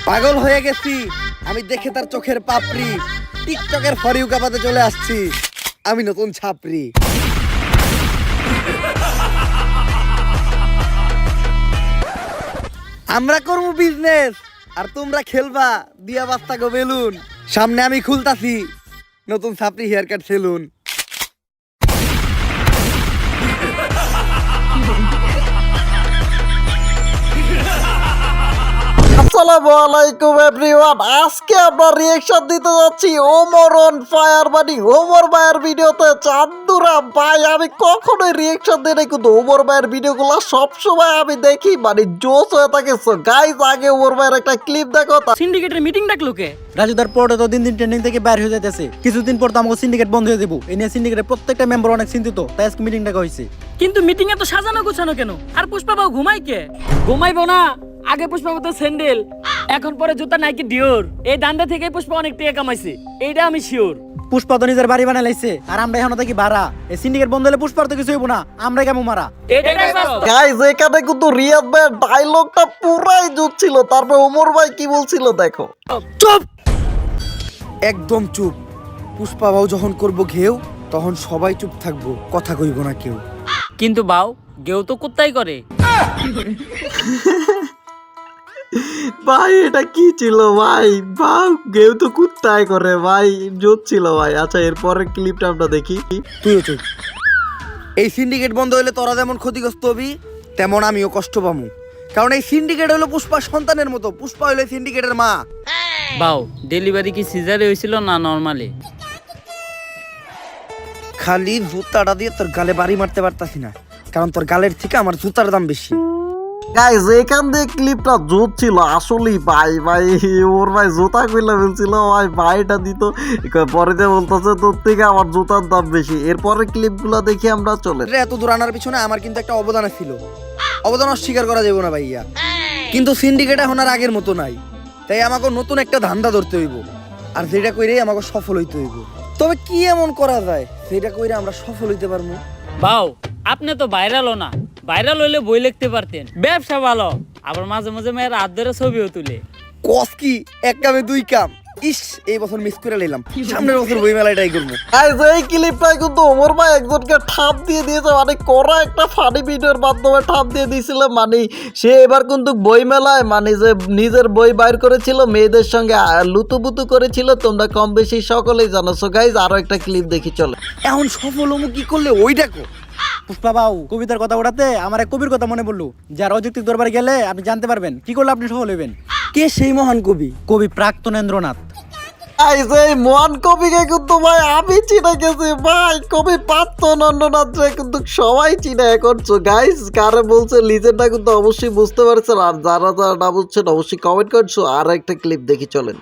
পাগল হয়ে গেছি আমি দেখে তার চোখের পাপড়ি। টিকটকের ফর ইউ কাপাতে চলে আসছি আমি নতুন ছাপরি। আমরা করবো বিজনেস আর তোমরা খেলবা দিয়া বাস্তা গো বেলুন। সামনে আমি খুলতাছি নতুন ছাপরি হেয়ার কাট সেলুন। আসসালামু আলাইকুম এভরিওয়ান, আজকে আমরা রিঅ্যাকশন দিতে যাচ্ছি ওমর অন ফায়ার মানে ওমর ভাইয়ের ভিডিওতে। চান্দুরা ভাই, আমি কখনোই রিঅ্যাকশন দিই না, কিন্তু ওমর ভাইয়ের ভিডিওগুলো সবসময় আমি দেখি, মানে জোস হয়ে থাকে। সো গাইস, আগে ওমর ভাইয়ের একটা ক্লিপ দেখো। সিন্ডিকেটের মিটিং ডাকলো কে? রাজুদার পরে তো দিন দিন ট্রেন্ডিং থেকে বাইর হয়ে যাইতেছে। কিছুদিন পর তো আমাকে সিন্ডিকেট বন্ধ হয়ে দেবো। এই নিয়ে সিন্ডিকেটের প্রত্যেকটা মেম্বার অনেক চিন্তিত, তাই আজকে মিটিং ডাকা হয়েছে। কিন্তু মিটিং এ তো সাজানো গোছানো কেন? আর পুষ্পাবাবু ঘুমাই কে? ঘুমাইবো না। আগে পুষ্পাবাবু তো স্যান্ডেল, এখন পরে জুতা নাইকি ডিওর। এই দান্ডা থেকে পুষ্পা অনেক টাকা কামাইছে, এইটা আমি শিওর। পুষ্পা তো নিজের বাড়ি বানাই লাইছে, আর আমরা এখন থাকি ভাড়া। এই সিন্ডিকেট বন্ধ হলে পুষ্পার তো কিছু হইব না, আমরা কেমন মারা। এটাই বাস্তব। গাইস, এখানে কিন্তু রিয়াদ ভাইয়ের ডায়লগটা পুরাই জোস ছিল। তারপর ওমর ভাই কি বলছিল দেখো। চুপ, একদম চুপ। পুষ্পা বাবু যখন করবো ঘেউ তখন সবাই চুপ থাকবো, কথা কইব না কেউ। কিন্তু বাউ গেও তো কুত্তাই করে। ভাই এটা কি ছিল ভাই? বাউ, কেউ তো কুত্তায় করে ভাই, জোর ছিল ভাই। আচ্ছা, এরপরের ক্লিপটা আমরা দেখি। তুইও চুপ। এই সিন্ডিকেট বন্ধ হইলে তোরা যেমন ক্ষতিগ্রস্ত হবি তেমন আমিও কষ্ট পামু। কারণ এই সিন্ডিকেট হলো পুষ্পা সন্তানের মতো, পুষ্পা হইলো সিন্ডিকেটের মা। বাউ ডেলিভারি কি সিজারে হয়েছিল না নরমালি? খালি জুতাটা দিয়ে তোর গালে বাড়ি মারতে পারতাছি না, কারণ তোর গালের থেকে আমার জুতার দাম বেশি। গাইস, এখান দিয়ে ক্লিপটা জোর ছিল আসলেই ভাই। ভাই ওর ভাই জুতা কইলা বলছিল ভাই, ভাইটা দিত পরে যে বলতেছে তোর থেকে আমার জুতার দাম বেশি। এরপরে ক্লিপগুলো দেখি আমরা চলে। এত দূর আনার পিছনে আমার কিন্তু একটা অবদান ছিল, অবদান অস্বীকার করা যাবে না ভাইয়া। কিন্তু সিন্ডিকেট এখন আর আগের মতো নাই, তাই আমাকে নতুন একটা ধান্দা ধরতে হইব, আর যেটা কইরে আমাকে সফল হইতে হইব। তবে কি এমন করা যায় যেটা কইরে আমরা সফল হইতে পারবো? বাউ আপনি তো ভাইরালও না, ভাইরাল হইলে বই লিখতে পারতেন। ব্যবসা ভালো, আবার মাঝে মাঝে মেয়ের হাত ধরে ছবিও তুলে। কস কি এক কামে দুই কাম। ইস, এই বছর মিস করে নিলাম, সামনের বছর বই মেলায় ট্রাই করবো। গাইস, এই ক্লিপটাই কিন্তু ওমর ভাই একজনকে ঠাপ দিয়ে দিয়েছে, মানে করা একটা ফানি ভিডিওর মাধ্যমে ঠাপ দিয়ে দিয়েছিল। মানে সে এবার কিন্তু বই মেলায় মানে যে নিজের বই বাইর করেছিল, মেয়েদের সঙ্গে লুতুপুতু করেছিল, তোমরা কম বেশি সকলেই জানো। সো গাইস, আরো একটা ক্লিপ দেখি চলে। এখন সফল হমু কি করলে ওই দেখো। পুষ্পা বাবু কবিতার কথা ওঠাতে আমার এক কবির কথা মনে পড়লো, যার অযৌক্তিক দরবারে গেলে আপনি জানতে পারবেন কি করলে আপনি সফল হইবেন। কে সেই মহান কবি? কবি প্রাক্তনেন্দ্রনাথ। গাইস, এই মহান কবিকে কিন্তু ভাই আমি চিনে গেছি ভাই। কবি প্রাক্তনেন্দ্রনাথ রে কিন্তু সবাই চিনে এখন। গাইস, কারে বলছে লিজেন্ডটা কিন্তু অবশ্যই বুঝতে পারছেন, আর যারা যারা না বুঝছেন অবশ্যই কমেন্ট করছো। আর একটা ক্লিপ দেখি চলেন।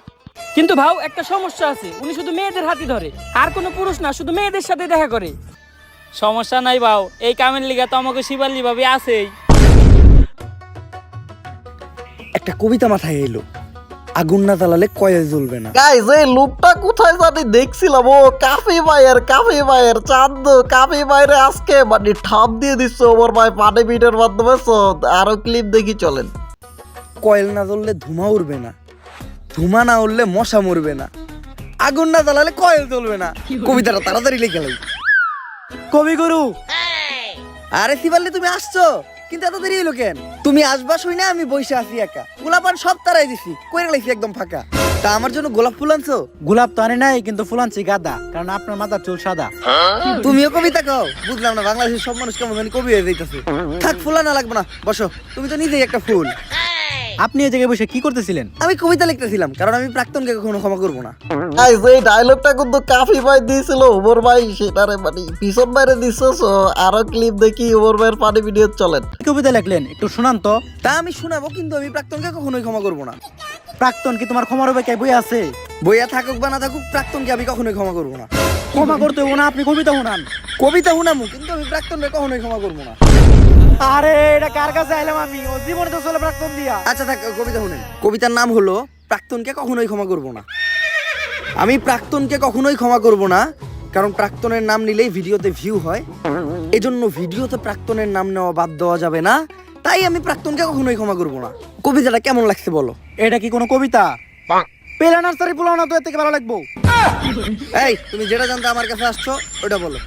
কিন্তু ভাও একটা সমস্যা আছে, উনি শুধু মেয়েদের হাতই ধরে, আর কোনো পুরুষ না, শুধু মেয়েদের সাথে দেখা করে। সমস্যা নাই বাউ, এই কামের লিগা তো আমাকে শিবালি ভাবি আছেই। একটা কবিতা মাথায় এলো, আগুন না জ্বালালে কয়েল জ্বলবে না। গাইস, এই লুকটা কোথায় জানি দেখছিলাম। ও কাফি ভাইয়ের চাঁদ কাফি ভাইরে আজকে মানে ঠাপ দিয়ে দিচ্ছে ওমর ভাই পানি ভিডিওর মাধ্যমে। সো আরো ক্লিপ দেখি চলেন। কয়েল না জ্বললে ধুমা উড়বে না, ধুমা না উড়লে মশা মরবে না, আগুন না জ্বালালে কয়েল জ্বলবে না। কবিতাটা তাড়াতাড়ি লিখে লাই। কবিগুরু আরে শিবাল্লি, তুমি আসছো, কিন্তু এত দেরি হইলো কেন? তুমি আসবা শুই না আমি বসে আছি একা, গোলাপান সব তারাই দিছি, কইরে লাইছি একদম ফাঁকা। তা আমার জন্য গোলাপ ফুল আনছো? গোলাপ তো আনে নাই, কিন্তু ফুল আনছি গাদা, কারণ আপনার মাথার চুল সাদা। তুমিও কবিতা কও? বুঝলাম না, বাংলাদেশের সব মানুষ কেমন জানি কবি হয়ে যাইতেছে। থাক, ফুল আনা লাগবে না, বসো, তুমি তো নিজেই একটা ফুল। আপনি এই জায়গায় বসে কি করতেছিলেন? আমি কবিতা লিখতেছিলাম, কারণ আমি প্রাক্তনকে কখনো ক্ষমা করবো না। গাইস, এই ডায়লগটা কিন্তু কাফি ভাই দিয়েছিল ওমর ভাই, সেটারে মানে পিছন বাইরে দিচ্ছে। সো আরো ক্লিপ দেখি ওমর ভাইয়ের পানি ভিডিও চলেন। কি কবিতা লিখলেন একটু শোনান তো। তা আমি শোনাবো, কিন্তু আমি প্রাক্তনকে কখনোই ক্ষমা করবো না। প্রাক্তন কি তোমার ক্ষমার হবে? কে বই আছে? বইয়া থাকুক বা না থাকুক, প্রাক্তনকে আমি কখনোই ক্ষমা করবো না। ক্ষমা করতে হবো না, আপনি কবিতা শোনান। কবিতা শুনামু, কিন্তু আমি প্রাক্তনকে কখনোই ক্ষমা করবো না। আরে এটা কার কাছে আইলাম আমি? ও জীবনে তো চলে প্রাক্তন দিয়া। আচ্ছা থাক, কবিতা শুনেন। কবিতার নাম হলো প্রাক্তনকে কখনোই ক্ষমা করবো না। আমি প্রাক্তনকে কখনোই ক্ষমা করবো না, কারণ প্রাক্তনের নাম নিলেই ভিডিওতে ভিউ হয়। এজন্য ভিডিওতে প্রাক্তনের নাম নেওয়া বাদ দেওয়া যাবে না, তাই আমি প্রাক্তনকে কখনোই ক্ষমা করবো না। কবিতাটা কেমন লাগছে বলো? এটা কি কোনো কবিতা? পেলা নার্সারি পোলাও না তো এর থেকে ভালো লাগবো। এই তুমি যেটা জানতে আমার কাছে আসছো ওটা বলো।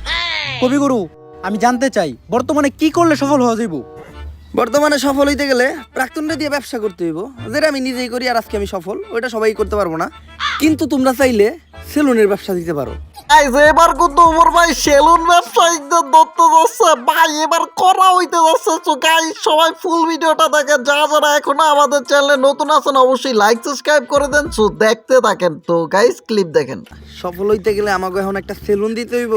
কবিগুরু, আমি জানতে চাই বর্তমানে কি করলে সফল হওয়া যাইব? বর্তমানে সফল হইতে গেলে প্রাক্তনটা দিয়ে ব্যবসা করতে হইব, যেটা আমি নিজেই করি আর আজকে আমি সফল, ওইটা সবাই করতে পারবো না। কিন্তু তোমরা চাইলে সেলুনের ব্যবসা দিতে পারো। গাইস এবার কিন্তু ওমর ভাই সেলুন ব্যবসায়ীদের ধরতে যাচ্ছে ভাই, এবার করা হইতে যাচ্ছে। তো গাইস সবাই ফুল ভিডিওটা দেখেন, যারা যারা এখনো আমাদের চ্যানেলে নতুন আছেন অবশ্যই লাইক সাবস্ক্রাইব করে দেন। সো দেখতে থাকেন। তো গাইস ক্লিপ দেখেন। সফল হইতে গেলে আমাকে এখন একটা সেলুন দিতে হইব।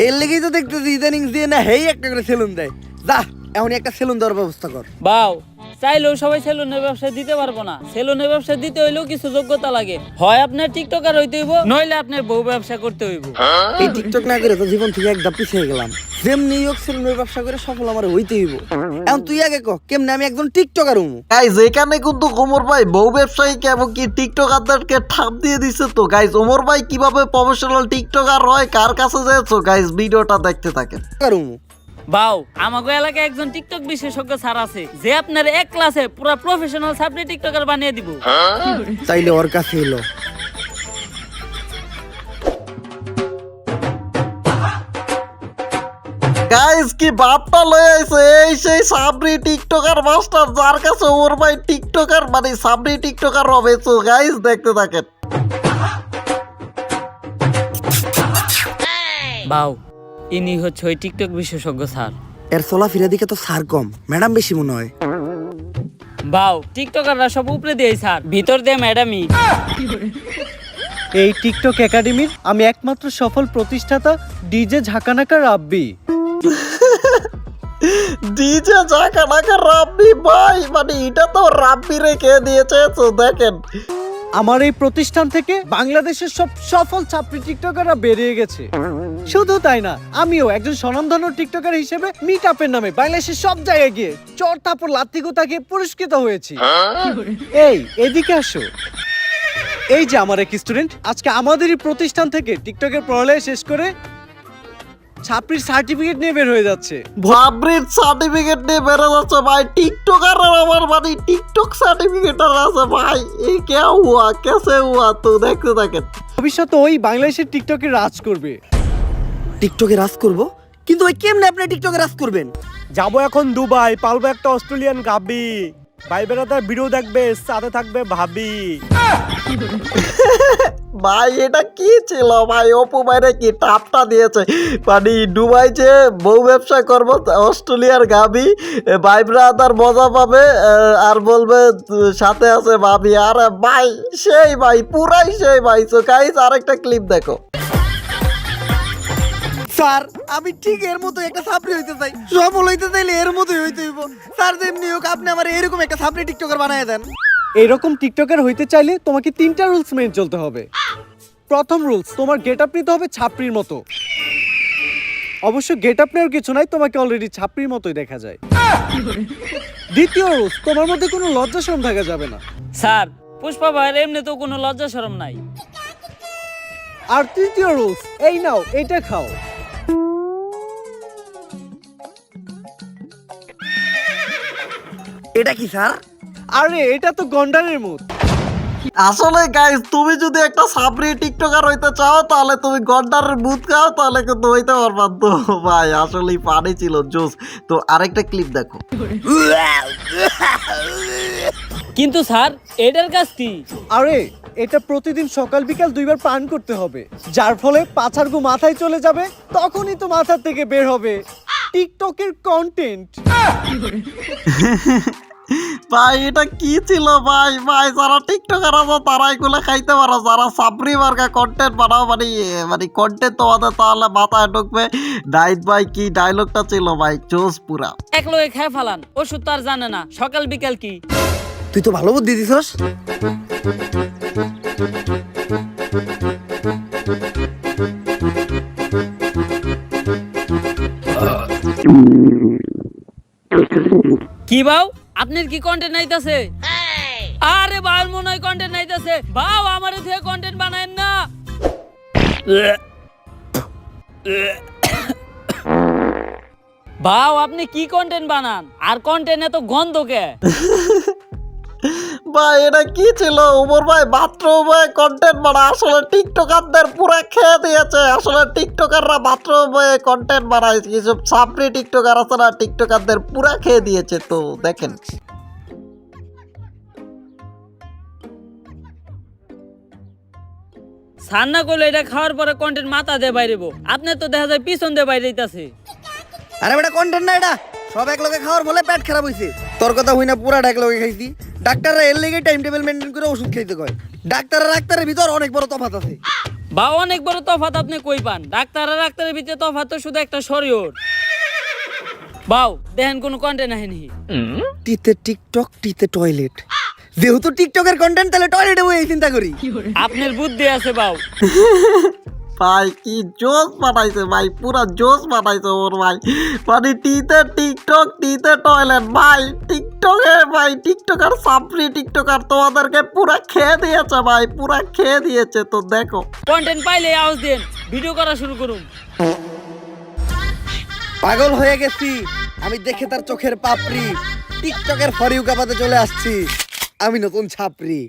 এর লেগেই তো দেখতেছি ইদানিং দিয়ে না হেই একটা করে সেলুন দেয়। যা এখনই একটা সেলুন দেওয়ার ব্যবস্থা কর। বাও, চাইলেও সবাই সেলুনের ব্যবসা দিতে পারবো না। সেলুনের ব্যবসা দিতে হইলেও কিছু যোগ্যতা লাগে। হয় আপনার টিকটকার হইতে হইব, নইলে আপনার বউ ব্যবসা করতে হইব। এই টিকটক না করে তো জীবন থেকে একদম পিছিয়ে গেলাম। যেমনি হোক সেলুনের ব্যবসা করে সফল আমার হইতে হইব। এখন তুই আগে ক কেমনে আমি একজন টিকটকার হমু। গাইজ এখানে কিন্তু ওমর ভাই বউ ব্যবসায়ীকে এবং কি টিকটকারদেরকে ঠাপ দিয়ে দিছে। তো গাইজ ওমর ভাই কিভাবে প্রফেশনাল টিকটকার হয়, কার কাছে যাচ্ছো গাইজ ভিডিওটা দেখতে থাকেন। হমু বাও, আমাগো এলাকায় একজন টিকটক বিশেষজ্ঞ স্যার আছে, যে আপনার এক ক্লাসে পুরো প্রফেশনাল সাবলি টিকটকার বানিয়ে দিব। চাইলে ওর কাছে এলো। গাইজ কি বাপটা লয়ে আইছে, এই সেই সাবরি টিকটকার মাস্টার, যার কাছে ওমর ভাই টিকটকার মানে সাবরি টিকটকার হবে। তো গাইজ দেখতে থাকেন। বাও, ইনি হচ্ছে ওই টিকটক বিশেষজ্ঞ স্যার। এর চলাফেরা দিকে তো সার কম, ম্যাডাম বেশি মনে হয়। বাও, টিকটকাররা সব উপরে দিয়ে স্যার, ভিতর দিয়ে ম্যাডামই। এই টিকটক একাডেমির আমি একমাত্র সফল প্রতিষ্ঠাতা ডিজে ঝাঁকানাকা রাব্বি। ডিজে জাকা নাকা রাব্বি ভাই, মানে এটা তো রাব্বি রেখে দিয়েছে। তো দেখেন আমার এই প্রতিষ্ঠান থেকে বাংলাদেশের সব সফল ছাত্রী টিকটকাররা বেরিয়ে গেছে। শুধু তাই না, আমিও একজন স্বনামধন্য টিকটকার হিসেবে মিট আপের নামে বাংলাদেশের সব জায়গায় গিয়ে চর থাপড় লাত্তি গোতাকে পুরস্কৃত হয়েছি। এই এদিকে আসো। এই যে আমার এক স্টুডেন্ট আজকে আমাদেরই প্রতিষ্ঠান থেকে টিকটকের পড়ালেখা শেষ করে ছাত্রীর সার্টিফিকেট নিয়ে বের হয়ে যাচ্ছে। ভাবরির সার্টিফিকেট নিয়ে বেরো যাচ্ছে ভাই। টিকটকার আমার মানে টিকটক সার্টিফিকেট আছে ভাই। এই কে হুয়া কেসে হুয়া? তো দেখতে থাকেন। ভবিষ্যতে ওই বাংলাদেশের টিকটকে রাজ করবে। টিকটকে রাজ করব, কিন্তু ওই কেমনে আপনি টিকটকে রাজ করবেন? যাবো এখন দুবাই, পালবো একটা অস্ট্রেলিয়ান গাবি, ভাই বেড়াতে ভিডিও দেখবে, সাথে থাকবে ভাবি। ভাই এটা কি ছিল ভাই? অপু ভাইরে কি টাপটা দিয়েছে? মানে দুবাই যে বউ ব্যবসা করবো, অস্ট্রেলিয়ার গাবি, ভাই ব্রাদার মজা পাবে আর বলবে সাথে আছে ভাবি। আর ভাই সেই ভাই পুরাই সেই ভাই। তো গাইস আরেকটা ক্লিপ দেখো। স্যার আমি ঠিক এর মতো একটা ছাত্রী হইতে চাই। সফল হইতে চাইলে এর মতোই হইতে হইব। স্যার যেমনি হোক আপনি আমার এরকম একটা ছাত্রী টিকটকার বানায় দেন। এইরকম টিকটকার হইতে চাইলে তোমাকে 3টা রুলস মেনে চলতে হবে। প্রথম রুলস, তোমার গেট আপ নিতে হবে ছাপড়ির মতো। অবশ্য গেট আপ নেওয়ার কিছু নাই, তোমাকে অলরেডি ছাপড়ির মতোই দেখা যায়। দ্বিতীয় রুলস, তোমার মধ্যে কোনো লজ্জা শরম থাকা যাবে না। স্যার, পুষ্পা ভাইয়ের এমনি তো কোনো লজ্জা শরম নাই। আর তৃতীয় রুলস, এই নাও এটা খাও। এটা কি স্যার? আরে এটা তো গন্ডারের মুখ। আসলে গাইস তুমি যদি একটা সাবরি টিকটকার হইতে চাও তাহলে তুমি গন্ডারের বুথ খাও, তাহলে কিন্তু হইতে পারবা। তো ভাই আসলেই পানি ছিল জোস। তো আরেকটা ক্লিপ দেখো। কিন্তু স্যার, এটার কাজ কি? আরে এটা প্রতিদিন সকাল বিকাল 2বার পান করতে হবে, যার ফলে পাছার গু মাথায় চলে যাবে, তখনই তো মাথা থেকে বের হবে টিকটকের কন্টেন্ট। ভাই এটা কি ছিল ভাই? ভাই যারা টিকটকার আছে তারা এগুলো খাইতে পারো, যারা সাবরি মার্কা কন্টেন্ট বানাও মানে মানে কন্টেন্ট তোমাদের তাহলে মাথায় ঢুকবে। নাইট ভাই কি ডায়লগটা ছিল ভাই, জোস পুরা। এক লোকে খেয়ে ফেলান, ওষুধ তো আর জানে না সকাল বিকাল কি। তুই তো ভালো বুদ্ধি দিছস। কি বাউ, আপনার কি কন্টেন্ট নাইতাছে? আরে বাল মনে হয় কন্টেন্ট নাইতাছে। বাউ আমারে থেকে কন্টেন্ট বানায়েন না। ভাও আপনি কি কন্টেন্ট বানান আর কন্টেন্ট এত গন্ধ কে? ভাই এটা কি ছিল ওমর ভাই? বাথরুমে কন্টেন্ট বানায়, আসলে টিকটকারদের পুরা খেয়ে দিয়েছে। আসলে টিকটকাররা বাথরুমে কন্টেন্ট বানায়, কিছু সাপ্রি টিকটকার আছে না, টিকটকারদের পুরা খেয়ে দিয়েছে। তো দেখেন সান্না করলে এটা খাওয়ার পরে কন্টেন্ট মাথা দিয়ে বাইরেব, আপনার তো দেখা যায় পিছন দিয়ে বাইরে যাইতাছে। আরে বেটা কন্টেন্ট না এটা, সব এক লগে খাওয়ার ফলে পেট খারাপ হইছে। তোর কথা হই না, পুরা এক লগে খাইছি। ডাক্তাররা এর লেগে টাইম টেবিল মেইনটেইন করে ওষুধ খাইতে কয়। ডাক্তারের ভিতর অনেক বড় তফাৎ আছে। বা অনেক বড় তফাৎ আপনি কই পান? ডাক্তার আর ডাক্তারের ভিতরে তফাৎ তো শুধু একটা শরীর। বাউ দেখেন কোনো কন্টেন্ট আহেনি। টিতে টিকটক, টিতে টয়লেট। যেহেতু টিকটকের কন্টেন্ট, তাহলে টয়লেটে বই চিন্তা করি। আপনার বুদ্ধি আছে বাউ। ভাই কি জোস বানাইছে ভাই, পুরা জোস বানাইছে ওর ভাই। মানে টিতে টিকটক, টিতে টয়লেট। ভাই টিকটকে ভাই টিকটকার সাপ্রি টিকটকার তোমাদেরকে পুরা খেয়ে দিয়েছে ভাই, পুরা খেয়ে দিয়েছে। তো দেখো কন্টেন্ট পাইলে আওয়াজ দেন, ভিডিও করা শুরু করুন। পাগল হয়ে গেছি আমি দেখে তার চোখের পাপড়ি। টিকটকের ফরিউ কাপাতে চলে আসছি আমি নতুন ছাপরি।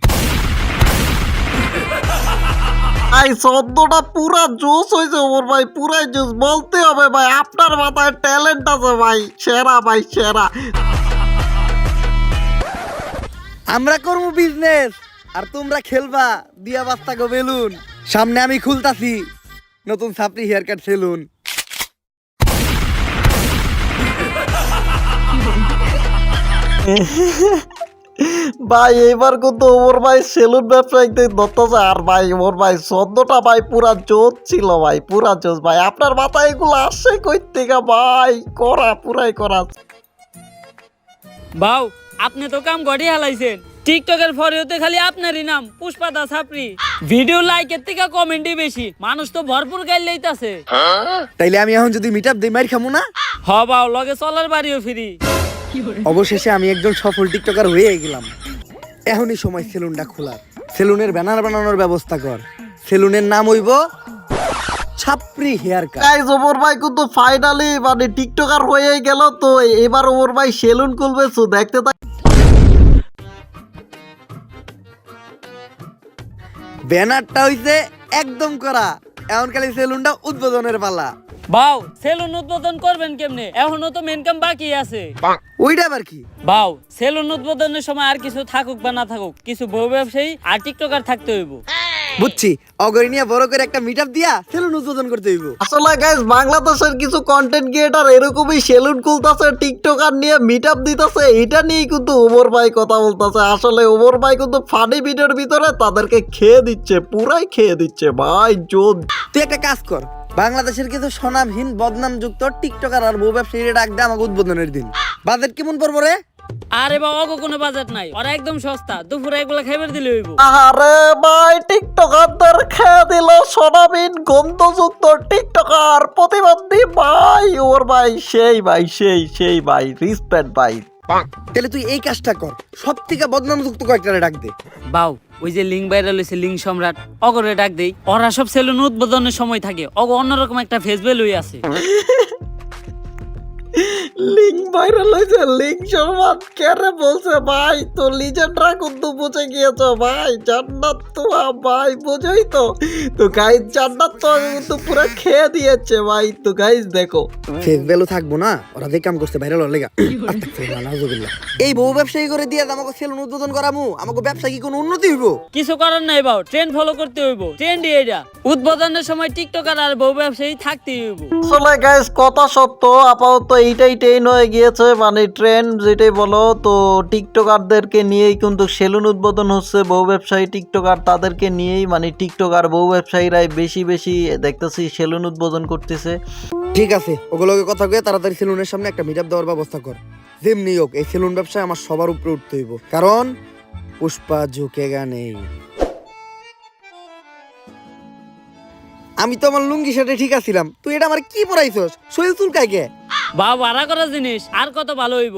ভাই শব্দটা পুরা জোস হয়েছে ওর ভাই, পুরাই জোস। বলতে হবে ভাই আপনার মাথায় ট্যালেন্ট আছে ভাই, সেরা ভাই সেরা। আমরা করবো বিজনেস আর তোমরা খেলবা দিয়া বাস্তা গো বেলুন। সামনে আমি খুলতাছি নতুন ছাপরি হেয়ার কাট সেলুন। ভাই এবার কিন্তু ওমর ভাই সেলুন ব্যবসায়িকদের ধরতেছে। আর ভাই ওমর ভাই শব্দটা ভাই পুরা জোস ছিল ভাই, পুরা জোস ভাই। আপনার মাথায় এগুলো আসছে কই থেকে ভাই? করা পুরাই করা। বাউ আপনি তো কাম গড়ি হালাইছেন। টিকটকের ফরিওতে খালি আপনারই নাম পুষ্পাদা ছাপরি। ভিডিও লাইকের থেকে কমেন্টই বেশি, মানুষ তো ভরপুর গাইল লইতাছে। তাইলে আমি এখন যদি মিট আপ দিই মাইর খামু না? হ বাউ লগে চলার বাড়িও ফিরি। অবশেষে আমি একজন সফল টিকটকার হয়ে গেলাম। এখনই সময় সেলুনটা খোলার। সেলুনের ব্যানার বানানোর ব্যবস্থা কর। সেলুনের নাম হইব ছাপরি হেয়ার কাট। গাইস ওমর ভাই কিন্তু ফাইনালি মানে টিকটকার হয়ে গেল। তো এবার ওমর ভাই সেলুন খুলবে। তো দেখতে থাক। ব্যানারটা হইছে একদম করা, এখন খালি সেলুনটা উদ্বোধনের পালা। বাউ সেলুন উদ্বোধন করবেন কেমনে? এখনো তো মেন কাম বাকি আছে। ওইটা আবার কি? বাউ সেলুন উদ্বোধনের সময় আর কিছু থাকুক বা না থাকুক, কিছু বউ ব্যবসায়ী আর টিকটকার থাকতে হইব। বুঝছি, অগরি নিয়ে বড় করে একটা মিট আপ দিয়া সেলুন উদ্বোধন করতে হইব। আসলে গাইস বাংলাদেশের কিছু কন্টেন্ট ক্রিয়েটর এরকমই সেলুন খুলতেছে, টিকটকার নিয়ে মিট আপ দিতেছে। এটা নিয়েই কিন্তু ওমর ভাই কথা বলতেছে। আসলে ওমর ভাই কিন্তু ফানি ভিডিওর ভিতরে তাদেরকে খেয়ে দিচ্ছে, পুরাই খেয়ে দিচ্ছে ভাই। জোর তুই একটা কাজ কর, বাংলাদেশের কিছু স্বনামহীন বদনামযুক্ত টিকটকার আর বউ ব্যবসায়ীরা ডাক দে আমাকে উদ্বোধনের দিন। বাজেট কেমন পড়বো রে? আরে বাবা অগো কোনো বাজেট নাই, ওরা একদম সস্তা। দুপুরে একবেলা খাইবার দিলে হইব। আরে ভাই টিকটকারদের খেয়ে দিল সোনাবিন গন্ধযুক্ত টিকটকার প্রতিবন্ধী ভাই। ওর ভাই সেই ভাই সেই ভাই, রিসপেক্ট ভাই। তাহলে তুই এই কাজটা কর, সব থেকে বদনামযুক্ত কয়েকটারে ডাক দে। বাউ ওই যে লিঙ্ক ভাইরাল হয়েছে, লিঙ্ক সম্রাট, অগরে ডাক দেই। ওরা সব সেলুন উদ্বোধনের সময় থাকে, অগ অন্যরকম একটা ফেস ভ্যালু আছে। লিঙ্ক ভাইরাল হয়েছে, লিঙ্ক সম্মান কেরে বলছে ভাই? তো লিজেন্ডরা কিন্তু বুঝে গিয়েছো ভাই, জান্নাত তো ভাই বুঝোই তো। তো গাইজ জান্নাত তো কিন্তু পুরো খেয়ে দিয়েছে ভাই। তো গাইজ দেখো ফেস ভ্যালু থাকবো না, ওরা যে কাম করছে ভাইরাল হওয়ার লেগা। এই বউ ব্যবসায়ী করে দিয়ে আমাকে সেলুন উদ্বোধন করামু, আমাকে ব্যবসা কি কোনো উন্নতি হইব? কিছু করার নাই বাউ, ট্রেন্ড ফলো করতে হইব। ট্রেন্ডই এটা, উদ্বোধনের সময় টিকটকার আর বউ ব্যবসায়ী থাকতেই হইব। আসলে গাইজ কথা সত্য, আপাতত এইটাই ট্রেন হয়ে গিয়েছে, মানে ট্রেন্ড যেটাই বলো। তো টিকটকারদেরকে নিয়েই কিন্তু সেলুন উদ্বোধন হচ্ছে, বউ ব্যবসায়ী টিকটকার তাদেরকে নিয়েই, মানে টিকটকার বউ ব্যবসায়ীরাই বেশি দেখতেছি সেলুন উদ্বোধন করতেছে। ঠিক আছে, ওগুলোকে কথা কয়ে তাড়াতাড়ি সেলুনের সামনে একটা মিট আপ দেওয়ার ব্যবস্থা কর। যেমনি হোক এই সেলুন ব্যবসায় আমার সবার উপরে উঠতে হইব, কারণ পুষ্পা ঝুঁকেগা নেই। আমি তো আমার লুঙ্গি শার্টে ঠিক আছিলাম, তুই এটা আমার কি পরাইছস? শরীর চুলকায় কে? বাউ ভাড়া করা জিনিস আর কত ভালো হইব।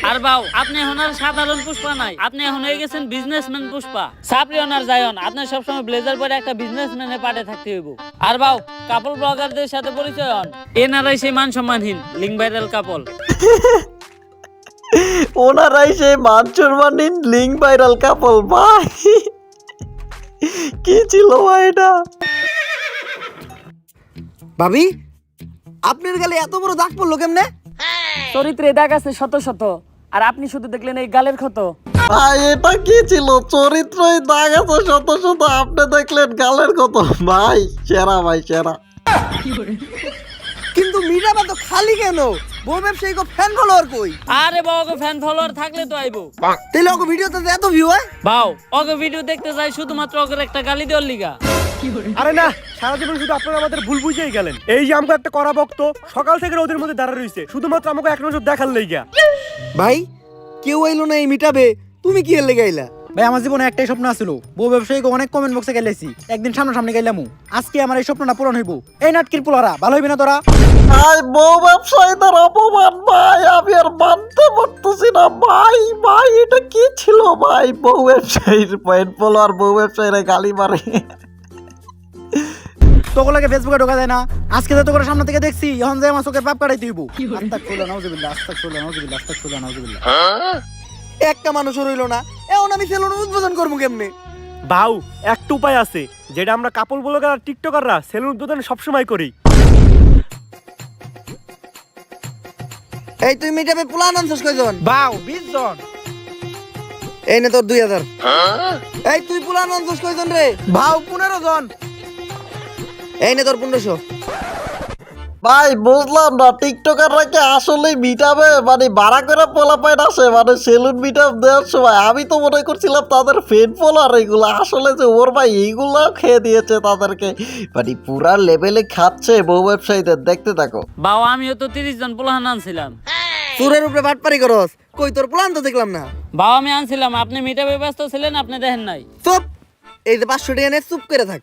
আর বাউ আপনি এখন আর সাধারণ পুষ্পা নাই, আপনি এখন হয়ে গেছেন বিজনেসম্যান পুষ্পা। সাপরি অনার যায়ন, আপনি সবসময় ব্লেজার পরে একটা বিজনেসম্যানের পাটে থাকতে হইব। আর বাউ কাপল ব্লগারদের সাথে পরিচয় হন, এনারাই সেই মান সম্মানহীন লিঙ্ক ভাইরাল কাপল। ওনারাই সেই মানসম্মানহীন লিঙ্ক ভাইরাল কাপল। ভাই কি ছিল ভাই এটা? ভাবি আপনার গালে এত বড় দাগ পড়লো কেমনে? চরিত্রে দাগ আছে শত শত, আর আপনি শুধু দেখলেন এই গালের ক্ষত। ভাই এটা কি ছিল? চরিত্রই দাগ আছে শত শত, আপনি দেখলেন গালের কত। ভাই সেরা, ভাই সেরা। কিন্তু মিটাবে তো খালি কেন? বউ ব্যবসায়ী কো ফ্যান ফলোয়ার কই? আরে বাবা ফ্যান ফলোয়ার থাকলে তো আইবো। তাইলে ওকে ভিডিওতে তো এত ভিউ হয়। বাউ ওকে ভিডিও দেখতে যাই শুধুমাত্র ওকে একটা গালি দেওয়ার লিগা। আরে না, সারা জীবন শুধু আপনারা আমাদের ভুল বুঝেই গেলেন। এই যে আমাকে একটা করা ভক্ত সকাল থেকে ওদের মধ্যে দাঁড়া রইছে শুধুমাত্র আমাকে এক নজর দেখার লইগা। ভাই কেউ আইলো না এই মিটাবে, তুমি কি এর লেগে আইলা? ভাই আমার জীবনে একটাই স্বপ্ন ছিল, বউ ব্যবসায়ীকে অনেক কমেন্ট বক্সে গেলেছি, একদিন সামনাসামনি গেলাম। আজকে আমার এই স্বপ্নটা পূরণ হইব। এই নাটকির পোলারা ভালো হইবে না তোরা? ভাই বউ ব্যবসায়ীদের অপমান ভাই, আমি আর মানতে পারতেছি না ভাই। ভাই এটা কি ছিল ভাই? বউ ব্যবসায়ীর পয়েন্ট বলো আর বউ ব্যবসায়ীরা গালি মারে। তোগুলোকে ফেসবুকে ঢোকা যায় না। আজকে তো তোর সামনে থেকে দেখছি, এখন যে আমার চোখের পাপ কাটাই দিব। আস্তাগফিরুল্লাহ, নাউজুবিল্লাহ, আস্তাগফিরুল্লাহ, নাউজুবিল্লাহ, আস্তাগফিরুল্লাহ, নাউজুবিল্লাহ। একটা মানুষও রইলো না, এখন আমি সেলুন উদ্বোধন করবো কেমনে? ভাউ একটা উপায় আছে, যেটা আমরা কাপল ব্লগার আর টিকটকাররা সেলুন উদ্বোধন সবসময় করি। এই তুই মিটাবে প্ল্যান আনছস কয়জন? বাউ 20 জন। এই নে তোর 2000। এই তুই প্ল্যান আনছস কয়জন রে? ভাউ 15 জন। এই নে তোর 1500। ভাই বুঝলাম না, টিকটকাররা কি আসলেই মিটাবে মানে ভাড়া করে পোলাপাইন আসে মানে সেলুন মিটাপ দেওয়ার সময়? আমি তো মনে করছিলাম তাদের ফেন ফলোয়ার এগুলো, আসলে যে ওর ভাই এইগুলো খেয়ে দিয়েছে তাদেরকে, মানে পুরা লেভেলে খাচ্ছে বউ ব্যবসায়ীদের। দেখতে থাকো। বাউ আমিও তো 30 জন পোলাহান আনছিলাম। সুরের উপরে বাটপারি করস, কই তোর প্ল্যান তো দেখলাম না। বাউ আমি আনছিলাম, আপনি মিটাবে ব্যস্ত ছিলেন, আপনি দেখেন নাই। চুপ, এই যে 500 টাকা নিয়ে চুপ করে থাক।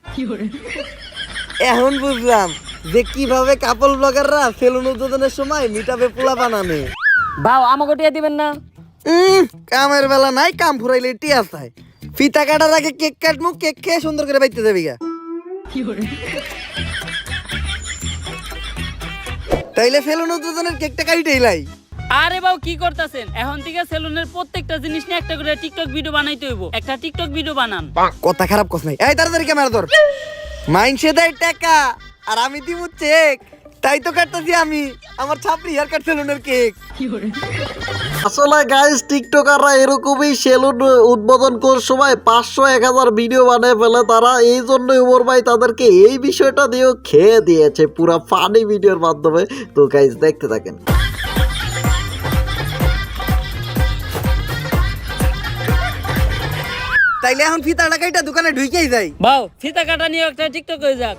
এখন বুঝলাম যে কিভাবে কাপল ব্লগাররা সেলুন উদ্বোধনের সময় মিটাবে পোলা বানানে। বাউ আমাকে টিয়া দিবেন না? কামের বেলা নাই, কাম ফুরাইলে টিয়া চাই। ফিতা কাটার আগে কেক কাটমু, কেক খেয়ে সুন্দর করে বাইতে যাবি গা। তাইলে সেলুন উদ্বোধনের কেকটা কাইটেই লাই। আরে বাউ কি করতেছেন? এখন থেকে সেলুনের প্রত্যেকটা জিনিস নিয়ে একটা করে টিকটক ভিডিও বানাইতে হইব। একটা টিকটক ভিডিও বানান। কথা খারাপ কস নাই। এই তাড়াতাড়ি ক্যামেরা ধর। মাইনসে দেয় টাকা আর আমি দিমু চেক, তাই তো কাটতাছি আমি আমার ছাপরি হেয়ার কাট সেলুনের কেক। আসলে গাইস টিকটকাররা এরকমই সেলুন উদ্বোধন করার সময় 500-1000 ভিডিও বানিয়ে ফেলে তারা। এই জন্যই উমর ভাই তাদেরকে এই বিষয়টা দিয়েও খেয়ে দিয়েছে পুরা ফানি ভিডিওর মাধ্যমে। তো গাইস দেখতে থাকেন। তাইলে এখন ফিতা টাকাইটা দোকানে ঢুকেই যাই। বাউ ফিতা কাটা নিয়ে একটা টিকটক হয়ে যাক।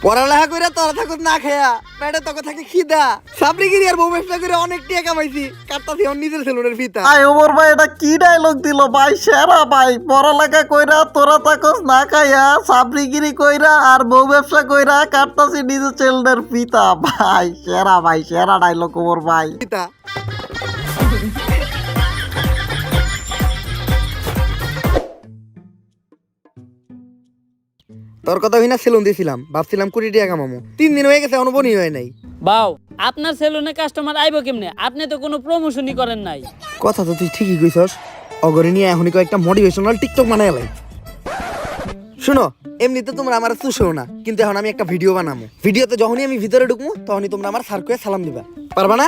পড়ালেখা করে তোরা থাকুক না খেয়া, পেটে তোকে থাকে খিদা। সাবরিগিরি আর বউ ব্যবসা করে অনেক টাকা কামাইছি, কাটতাছি এখন নিজের সেলুনের ফিতা। ভাই উমর ভাই এটা কি ডায়লগ দিল ভাই? সেরা ভাই। পড়ালেখা কইরা তোরা থাকস না খাইয়া, সাবরিগিরি কইরা আর বউ ব্যবসা কইরা কাটতাছি নিজের ছেলের পিতা। ভাই সেরা, ভাই সেরা ডায়লগ উমর ভাই। ফিতা তোর কথা হই না, সেলুন দিয়েছিলাম, ভাবছিলাম 20 টাকা কামামো। 3 দিন হয়ে গেছে, এখনো বনি হয় নাই। বাউ আপনার সেলুনে কাস্টমার আইবো কেমনে? আপনি তো কোনো প্রমোশনই করেন নাই। কথা তো তুই ঠিকই কইছস। অগরে নিয়ে এখনই কয়েকটা মোটিভেশনাল টিকটক বানায় লাই। শুনো, এমনিতে তোমরা আমার চুষেও না, কিন্তু এখন আমি একটা ভিডিও বানাবো। ভিডিওতে যখনই আমি ভিতরে ঢুকবো তখনই তোমরা আমার স্যার কয়ে সালাম দিবা, পারবা না?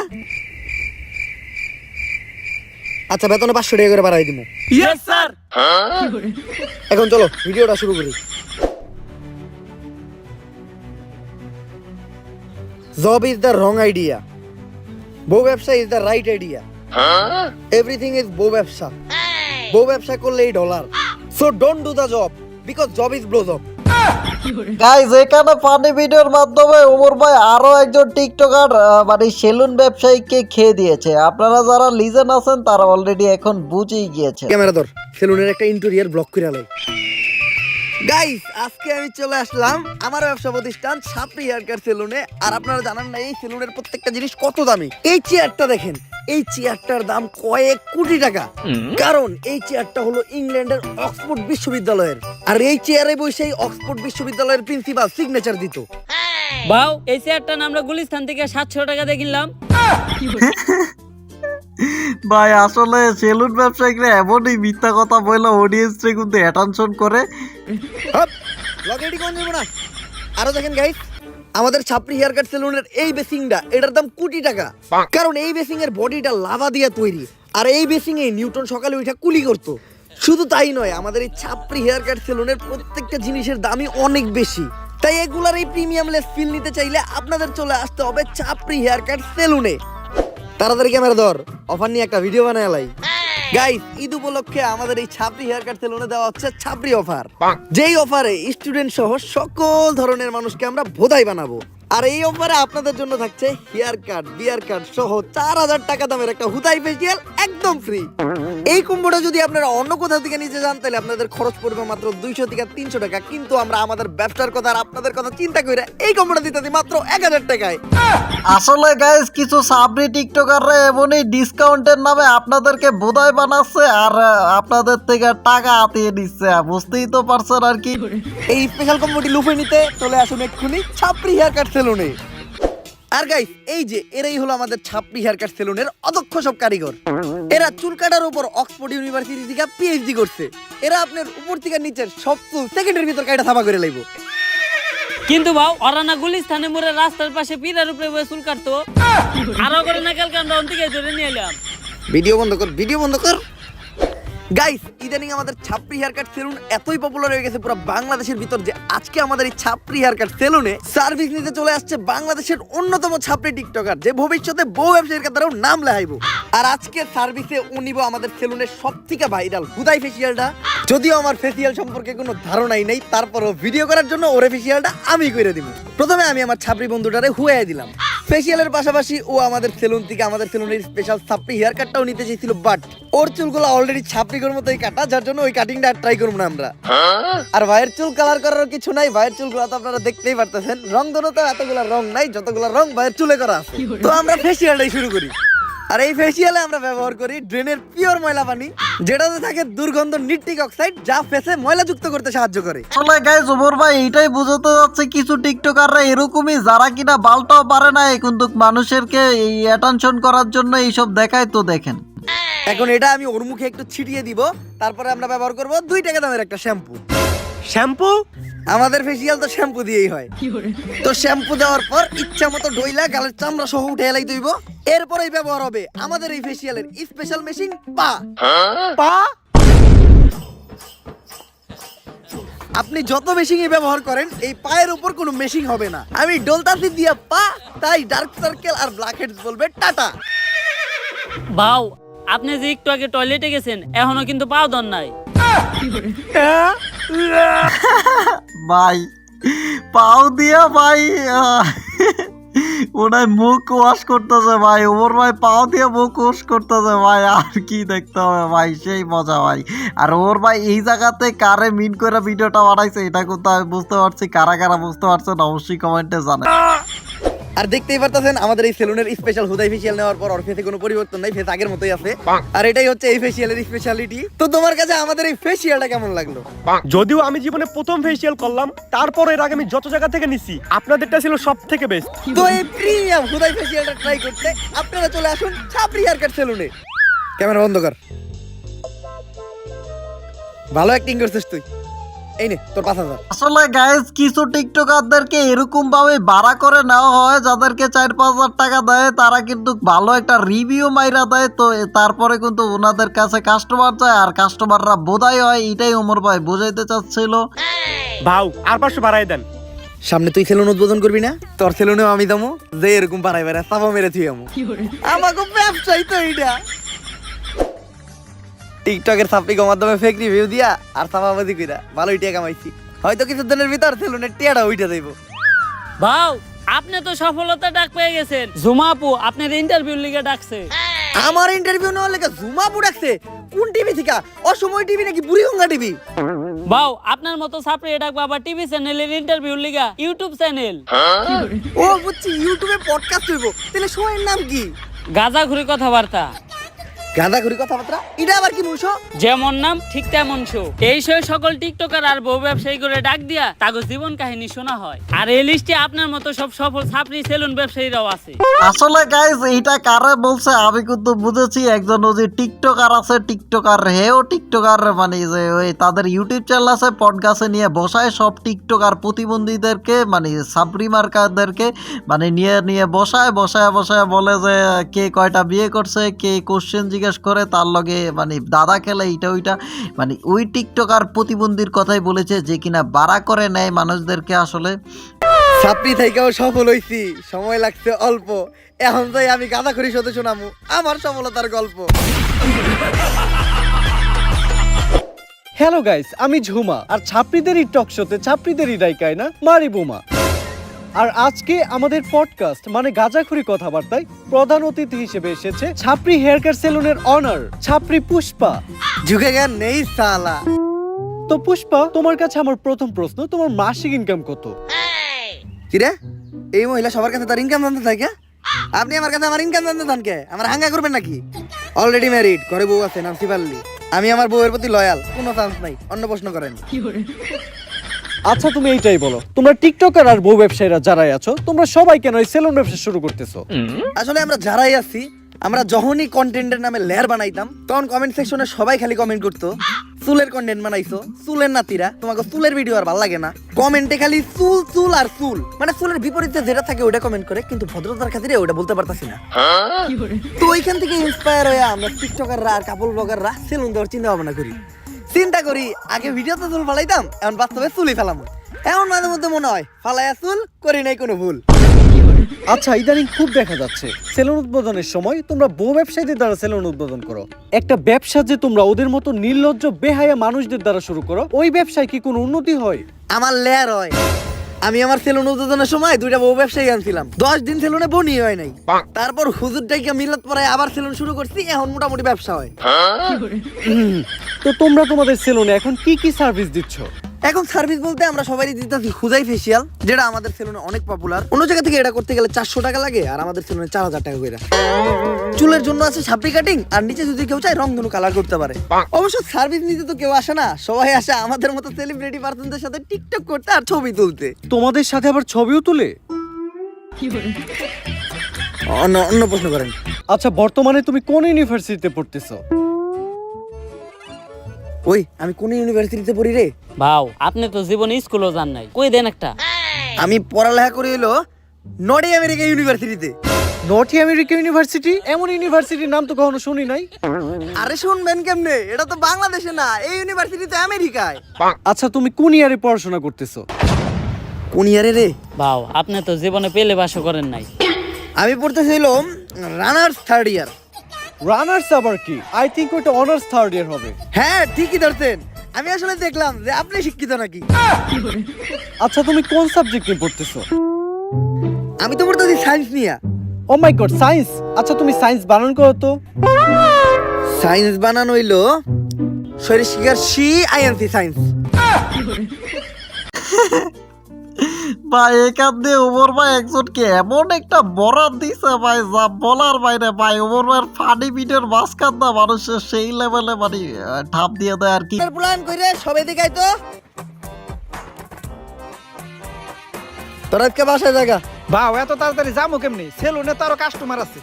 আচ্ছা বেতনে 500 টাকা করে বাড়াই দিব। Yes sir. এখন চলো ভিডিওটা শুরু করি। Job is the wrong idea. বউ ব্যবসা is the right idea. Everything is বউ ব্যবসা। বউ ব্যবসা করলেই dollar. So don't do the job because job is blow job. Guys এখানে ফানি ভিডিওর মাধ্যমে উমর ভাই আরো একজন টিকটকার মানে সেলুন ব্যবসায়ীকে খেয়ে দিয়েছে। আপনারা যারা লিজেন্ড আছেন তারা অলরেডি এখন বুঝেই গিয়েছে। ক্যামেরা ধর, সেলুনের একটা ইন্টেরিয়র ব্লক করে লাই। গাইস আজকে আমি চলে আসলাম আমার ব্যবসা প্রতিষ্ঠান সাপড়ি হেয়ার কাট সেলুনে। আর আপনারা জানেন না এই সেলুনের প্রত্যেকটা জিনিস কত দামি। এই চেয়ারটা দেখেন, এই চেয়ারটার দাম কয়েক কোটি টাকা, কারণ এই চেয়ারটা হলো ইংল্যান্ডের অক্সফোর্ড বিশ্ববিদ্যালয়ের। আর এই চেয়ারে বসে অক্সফোর্ড বিশ্ববিদ্যালয়ের প্রিন্সিপাল সিগনেচার দিত। বাউ, এই চেয়ারটা আমরা গুলিস্তান থেকে 700 টাকা দিয়ে কিনলাম। ভাই আসলে সেলুন ব্যবসায়ীরা এমনই মিথ্যা কথা বলে অডিয়েন্সরে কিন্তু অ্যাটেনশন করে। লগেডি কোন দেব না। আরো দেখেন গাইস, আমাদের ছাপড়ি হেয়ার কাট সেলুনের এই বেসিংটা, এটার দাম কোটি টাকা, কারণ এই বেসিং এর বডিটা লাভা দিয়ে তৈরি। আর এই বেসিং এ নিউটন সকালে উঠে কুলি করতো। শুধু তাই নয়, আমাদের এই ছাপড়ি হেয়ার কাট সেলুনের প্রত্যেকটা জিনিসের দামই অনেক বেশি। তাই এগুলার এই প্রিমিয়াম লেস ফিল নিতে চাইলে আপনাদের চলে আসতে হবে ছাপড়ি হেয়ার কাট সেলুনে। তাড়াতাড়ি ক্যামেরা ধর, অফার নিয়ে একটা ভিডিও বানাই। গাইস, ঈদ উপলক্ষে আমাদের এই ছাপড়ি হেয়ার কাট সেলুনে দেওয়া হচ্ছে ছাপড়ি অফার, যেই অফারে স্টুডেন্ট সহ সকল ধরনের মানুষকে আমরা ভোদাই বানাবো। আর এই অফারে আপনাদের জন্য থাকছে হেয়ার কাট, বিয়ার কাট সহ 4000 টাকা দামের একটা হুদাই ফেসিয়াল একদম ফ্রি। এই কম্বোটা যদি আপনারা অন্য কোথাও থেকে নিতে যান তাহলে আপনাদের খরচ পড়বে মাত্র 200 থেকে 300 টাকা, কিন্তু আমরা আমাদের ব্যবসার কথা আর আপনাদের কথা চিন্তা করে এই কম্বোটা দিতে দিই মাত্র 1000 টাকায়। আসলে গাইস কিছু সাবরি টিকটকাররা এমনই ডিসকাউন্টের নামে আপনাদেরকে বোধাই বানাচ্ছে আর আপনাদের থেকে টাকা হাতিয়ে নিচ্ছে, বুঝতেই তো পারছেন আর কি। এই স্পেশাল কম্বোটি লুফে নিতে চলে আসুন এক্ষুনি ছাপড়ি হেয়ার কাট সেলুনে। আর গাইস, এই যে এরাই হলো আমাদের ছাপড়ি হেয়ার কাট সেলুনের অদক্ষ সব কারিগর। এরা চুল কাটার উপর অক্সফোর্ড ইউনিভার্সিটি থেকে পিএইচডি করছে। এরা আপনার উপর থেকে নিচের সব চুল সেকেন্ডের ভিতর কাটা থাপা করে লাইব। কিন্তু বাউ, ওরা না গুলিস্তানে মোড়ে রাস্তার পাশে পিরার উপরে বসে চুল কাটতো। আরো করে না কালকে আমরা অন্তিকে ধরে নিয়ে এলাম। ভিডিও বন্ধ কর, ভিডিও বন্ধ কর। গাইস, ইদানিং আমাদের ছাপড়ি হেয়ার কাট সেলুন এতই পপুলার হয়ে গেছে পুরো বাংলাদেশের ভিতর যে আজকে আমাদের এই ছাপড়ি হেয়ার কাট সেলুনে সার্ভিস নিতে চলে আসছে বাংলাদেশের অন্যতম ছাপড়ি টিকটকার, যে ভবিষ্যতে বহু ব্যবসায়ীর কাতারেও নাম লেখাইবো। আর আজকে সার্ভিসে ও নিব আমাদের সেলুনের সবথেকে ভাইরাল হুদাই ফেসিয়ালটা। যদিও আমার ফেসিয়াল সম্পর্কে কোনো ধারণাই নেই, তারপরও ভিডিও করার জন্য ওরে ফেসিয়ালটা আমি করে দিব। প্রথমে আমি আমার ছাপড়ি বন্ধুটারে হুয়াই দিলাম। ফেসিয়ালের পাশাপাশি ও আমাদের সেলুন থেকে আমাদের সেলুনের স্পেশাল ছাপড়ি হেয়ার কাটটাও নিতে চেয়েছিল, বাট ওর চুলগুলো অলরেডি ছাপড়ির মতোই কাটা, যার জন্য ওই কাটিংটা ট্রাই করবো না আমরা। আর ভাইয়ের চুল কালার করার কিছু নাই, ভাইয়ের চুলগুলো তো আপনারা দেখতেই পারতেছেন। রং ধরো তো এতগুলা রং নাই, যতগুলা রং ভাইয়ের চুলে করা আছে। তো আমরা ফেসিয়ালটাই শুরু করি। আর এই ফেসিয়ালে আমরা ব্যবহার করি ড্রেনের পিওর ময়লা পানি, যেটাতে থাকে দুর্গন্ধ নিট্রিক অক্সাইড, যা ফেসে ময়লা যুক্ত করতে সাহায্য করে। আসলে গাইস ওমর ভাই এইটাই বোঝাতে যাচ্ছে কিছু টিকটকাররা এরকমই, যারা কিনা বালটাও পারে না কিন্তু মানুষেরকে এই অ্যাটেনশন করার জন্য এইসব দেখায়। তো দেখেন এখন এটা আমি ওর মুখে একটু ছিটিয়ে দিব, তারপরে আমরা ব্যবহার করব 2 টাকা দামের একটা শ্যাম্পু। শ্যাম্পু? আমাদের ফেসিয়াল তো শ্যাম্পু দিয়েই হয়। তো শ্যাম্পু দেওয়ার পর ইচ্ছা মতো ডইলা গালের চামড়া সহ উঠে এলাই দইব। এরপরেই ব্যবহার হবে আমাদের এই ফেসিয়ালের স্পেশাল মেশিন পা। পা? আপনি যত মেশিনই ব্যবহার করেন এই পায়ের উপর কোনো মেশিন হবে না। আমি ডলতাছি দিয়া পা, তাই ডার্ক সার্কেল আর ব্ল্যাক হেডস বলবে টাটা। বাউ, আপনি যে একটু আগে টয়লেটে গেছেন এখনো কিন্তু পাও দন নাই। ভাই পাও দিয়া ভাই ওনার মুখ ওয়াশ করতেছে ভাই, ওমর ভাই পাও দিয়ে মুখ ওয়াশ করতেছে ভাই। আর কি দেখতে হবে ভাই, সেই মজা ভাই। আর ওর ভাই এই জায়গাতে কারে মিন করে ভিডিওটা বানাইছে এটা কিন্তু আমি বুঝতে পারছি, কারা কারা বুঝতে পারছেন অবশ্যই কমেন্টে জানান। আর দেখতেই পারতেছেন আমাদের এই সেলুনের স্পেশাল হুদাই ফেসিয়াল নেওয়ার পর ওর ফেসে কোনো পরিবর্তন নাই, ফেস আগের মতোই আছে। আর এটাই হচ্ছে এই ফেসিয়ালের স্পেশালিটি। তো তোমার কাছে আমাদের এই ফেসিয়ালটা কেমন লাগলো? যদিও আমি জীবনে প্রথম ফেসিয়াল করলাম, তারপর এর আগে আমি যত জায়গা থেকে নিছি আপনাদেরটা ছিল সব থেকে বেস্ট। তো এই প্রিমিয়াম হুদাই ফেসিয়ালটা ট্রাই করতে আপনারা চলে আসুন ছাপড়ি হেয়ার কাট সেলুনে। ক্যামেরা বন্ধ কর। ভালো অ্যাক্টিং করছিস তুই। এই নে তোর 5000। আসলে গাইস কিছু টিকটকারদেরকে এরকম ভাবে ভাড়া করে নেওয়া হয়, যাদেরকে 4-5 হাজার টাকা দেয় তারা কিন্তু ভালো একটা রিভিউ মাইরা দেয়। তো তারপরে কিন্তু ওনাদের কাছে কাস্টমার যায় আর কাস্টমাররা বোধাই হয়। এটাই ওমর ভাই বোঝাইতে চাচ্ছিল। ভাও আর 500 বাড়াই দেন। সামনে তুই সেলুন উদ্বোধন করবি না? তোর সেলুনেও আমি দামো যে এরকম পাড়াই বেড়া চাপা মেরে তুই আমো। আমাকে ব্যবসায়ী তো এইটা। টিকটকের সাপড়ির মাধ্যমে ফেক রিভিউ দিয়া আর চাপাবাজি কইরা ভালোই টাকা কামাইছি। হয়তো কিছু দিনের ভিতর সেলুনের টিয়াটা উইটা যাইব। বাউ, আপনি তো সফলতা ডাক পেয়ে গেছেন। ঝুমা আপু আপনার ইন্টারভিউ লিগে ডাকছে। আমার ইন্টারভিউ নেওয়ার লেগে জুমাপুর রাখছে কোন টিভি থেকে? অসময় টিভি নাকি বুড়িগঙ্গা টিভি? বাউ আপনার মতো সাপ্রি ডাক বাবা টিভি চ্যানেলের ইন্টারভিউ লিগা ইউটিউব চ্যানেল। ও বুঝছি, ইউটিউবে পডকাস্ট হইব। তাহলে শোয়ের নাম কি? গাঁজাখুরি কথাবার্তা। গাঁদাখুরি কথাবার্তা, এটা আবার কি বলছো? যেমন নাম ঠিক তেমন শো। এই শো সকল টিকটকার আর বউ ব্যবসায়ী করে ডাক দিয়া তাগো জীবন কাহিনী শোনা হয়। আর এই লিস্টে আপনার মতো সব সফল ছাপরি সেলুন ব্যবসায়ীরাও আছে। আসলে গাইস এইটা কারে বলছে আমি কিন্তু বুঝেছি, একজন ওই যে টিকটকার আছে, টিকটকার হেও টিকটকার মানে যে ওই তাদের ইউটিউব চ্যানেল আছে, পডকাস্টে নিয়ে বসায় সব টিকটকার প্রতিবন্ধীদেরকে মানে সাবরি মার্কারদেরকে মানে নিয়ে বসায় বলে যে কে কয়টা বিয়ে করছে, কে কোশ্চেন জিজ্ঞেস করে, তার লগে মানে দাদা খেলে এইটা ওইটা মানে ওই টিকটকার প্রতিবন্ধীর কথাই বলেছে যে কিনা বাড়া করে নেয় মানুষদেরকে। আসলে ছাপড়ি থেকেও সফল হইছি, সময় লাগছে অল্প। এখন যাই আমি গাঁদাখুরি সাথে শোনামু আমার সফলতার গল্প। হ্যালো গাইস, আমি ঝুমা, আর ছাত্রীদেরই টক শোতে ছাত্রীদেরই ডাইকায় না মারি বোমা। আর আজকে আমাদের পডকাস্ট মানে গাঁজাখুরি কথাবার্তায় প্রধান অতিথি হিসেবে এসেছে ছাপরি হেয়ার কেয়ার সেলুনের অনার ছাপরি পুষ্পা। ঝুঁকে জ্ঞান নেই সালা। তো পুষ্পা, তোমার কাছে আমার প্রথম প্রশ্ন, তোমার মাসিক ইনকাম কত? কিরে, এই মহিলা সবার কাছে তার ইনকাম জানতে থাকে? আপনি আমার কাছে আমার ইনকাম জানতে চান কে? আমার হাঙ্গা করবেন নাকি? অলরেডি ম্যারিড, ঘরে বউ আছে, নাম সিপাল্লি। আমি আমার বউয়ের প্রতি লয়াল, কোনো চান্স নাই। অন্য প্রশ্ন করেন। আচ্ছা তুমি এইটাই বলো, তোমরা টিকটকার আর বউ ব্যবসায়ীরা যারাই আছো, তোমরা সবাই কেন এই সেলুন ব্যবসা শুরু করতেছো? আসলে আমরা যারাই আছি, আমরা যখনই কন্টেন্টের নামে লেয়ার বানাইতাম, তখন কমেন্ট সেকশনে সবাই খালি কমেন্ট করতো, চুলের কন্টেন্ট বানাইছো, চুলের নাতিরা, তোমাকে চুলের ভিডিও আর ভালো লাগে না। কমেন্টে খালি চুল চুল আর চুল, মানে চুলের বিপরীতে যেটা থাকে ওটা কমেন্ট করে, কিন্তু ভদ্রতার খাতিরে ওটা বলতে পারতাছি না। তো ওইখান থেকে ইন্সপায়ার হয়ে আমরা টিকটকাররা আর কাপল ব্লগাররা সেলুন দেওয়ার চিন্তা ভাবনা করি। আগে ভিডিওতে চুল ফালাইতাম, এখন বাস্তবে চুলই ফেলাম। এখন মাঝে মধ্যে মনে হয় ফালাইয়া চুল করি নাই কোনো ভুল। আচ্ছা, ইদানিং খুব দেখা যাচ্ছে সেলুন উদ্বোধনের সময় তোমরা বউ ব্যবসায়ীদের দ্বারা সেলুন উদ্বোধন করো। একটা ব্যবসা যে তোমরা ওদের মতো নির্লজ্জ বেহায়া মানুষদের দ্বারা শুরু করো, ওই ব্যবসায় কি কোনো উন্নতি হয়? আমার লেয়ার হয়। আমি আমার সেলুন উদ্বোধনের সময় 2টা বউ ব্যবসায়ী আনছিলাম, 10 দিন সেলুনে বনি হয় নাই। তারপর হুজুর ডাইকা মিলাত পরে আবার সেলুন শুরু করছি, এখন মোটামুটি ব্যবসা হয়। তো তোমরা তোমাদের সেলুনে এখন কি কি সার্ভিস দিচ্ছ? এখন সার্ভিস বলতে আমরা সবারই দিতেছি খুজাই ফেসিয়াল, যেটা আমাদের সেলুনে অনেক পপুলার। অন্য জায়গা থেকে এটা করতে গেলে 400 টাকা লাগে, আর আমাদের সেলুনে 4000 টাকা করে। চুলের জন্য আছে ছাপড়ি কাটিং, আর নিচে যদি কেউ চায় রংধনু কালার করতে পারে। অবশ্য সার্ভিস নিতে তো কেউ আসে না, সবাই আসে আমাদের মতো সেলিব্রিটি পার্সনদের সাথে টিকটক করতে আর ছবি তুলতে। তোমাদের সাথে আবার ছবিও তুলে? অন্য প্রশ্ন করেন। আচ্ছা, বর্তমানে তুমি কোন ইউনিভার্সিটিতে পড়তেছো? ওই আমি কোন ইউনিভার্সিটিতে পড়ি রে? বাউ আপনি তো জীবনে স্কুলও যান নাই, কই দেন একটা। আমি পড়ালেখা করি হলো নর্থ আমেরিকা ইউনিভার্সিটিতে। North America university? এমন ইউনিভার্সিটির নাম তো কখনো শুনি নাই। আরে শুনবেন কেমনে, এটা তো বাংলাদেশে না, এই ইউনিভার্সিটিতে আমেরিকায়। আচ্ছা, তুমি কোন ইয়ারে পড়াশোনা করতেছো? কোন ইয়ারে রে? বাউ আপনি তো জীবনে পেলে বাসও করেন নাই। আমি পড়তেছিলাম রানার্স 3rd ইয়ার। রানার্স আবার কি? আই থিংক ওটা অনার্স 3rd ইয়ার হবে। হ্যাঁ ঠিকই ধরছেন, আমি আসলে দেখলাম যে আপনি শিক্ষিত নাকি। আচ্ছা, তুমি কোন সাবজেক্ট নিয়ে পড়তেছো? আমি তো পড়তেছি সায়েন্স নিয়ে। ও মাই গড, সায়েন্স? আচ্ছা, তুমি সায়েন্স বানান করো তো। সায়েন্স বানান হইলো শরীর শিকার সি আইএনসি সায়েন্স। ভাই এখান দিয়ে ওমর ভাই একজনকে এমন একটা বরাদ দিছে ভাই, যা বলার বাইরে। ভাই ওমর ভাইয়ের ফানি ভিডিওর মাঝখান না মানুষের সেই লেভেলে মানে ঠাপ দিয়ে দেয় আর কি। প্ল্যান কইরে সবাই দিকে আইতো। তোরা আজকে বাসায় জায়গা। বাও, এত তাড়াতাড়ি যাবো কেমনি? সেলুনে তো আরো কাস্টমার আছে।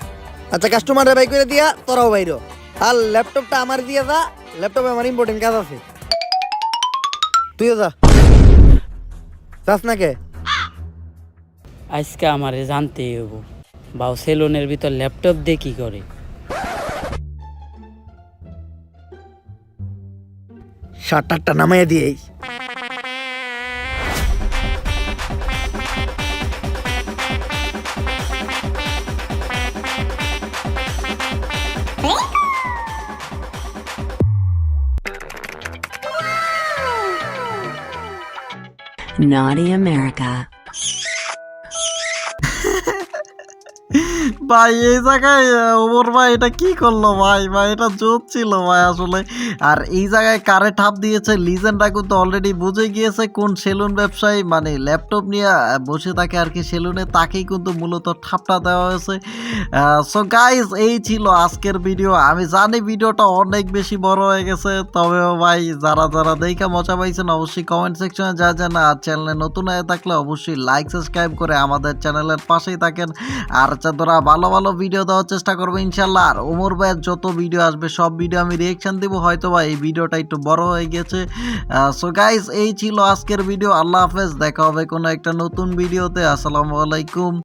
আচ্ছা, কাস্টমারের বাই করে দিয়া তোরাও বাইরো। আর ল্যাপটপটা আমার দিয়ে যা, ল্যাপটপে আমার ইম্পর্টেন্ট কাজ আছে। তুইও যা। যাস না কে? আজকে আমারে জানতেই হবো বাউ সেলুনের ভিতর ল্যাপটপ দিয়ে কি করে। শার্টটা নামাইয়া দিয়েই। Naughty America. ভাই এই জায়গায় ওমর ভাই এটা কি করলো ভাই ভাই এটা জোক ছিল ভাই আসলে। আর এই জায়গায় কারে ঠাপ দিয়েছে লিজেন্ডরা কিন্তু অলরেডি বুঝে গিয়েছে কোন সেলুন ব্যবসায়ী মানে ল্যাপটপ নিয়ে বসে থাকে আর কি সেলুনে, তাকেই কিন্তু মূলত ঠাপটা দেওয়া হয়েছে। সো গাইজ এই ছিল আজকের ভিডিও। আমি জানি ভিডিওটা অনেক বেশি বড় হয়ে গেছে, তবে ভাই যারা যারা দেখে মজা পাইছেন অবশ্যই কমেন্ট সেকশনে যা জানা, আর চ্যানেলে নতুন হয়ে থাকলে অবশ্যই লাইক সাবস্ক্রাইব করে আমাদের চ্যানেলের পাশেই থাকেন। আর যারা ভালো ভালো ভিডিও দেওয়ার চেষ্টা করবো ইনশাল্লাহ। আর ওমর ভাইয়ের যত ভিডিও আসবে সব ভিডিও আমি রিয়েকশন দিব, হয়তো বা এই ভিডিওটা একটু বড় হয়ে গেছে। সো গাইজ এই ছিল আজকের ভিডিও। আল্লাহ হাফেজ, দেখা হবে কোনো একটা নতুন ভিডিওতে। আসসালামু আলাইকুম।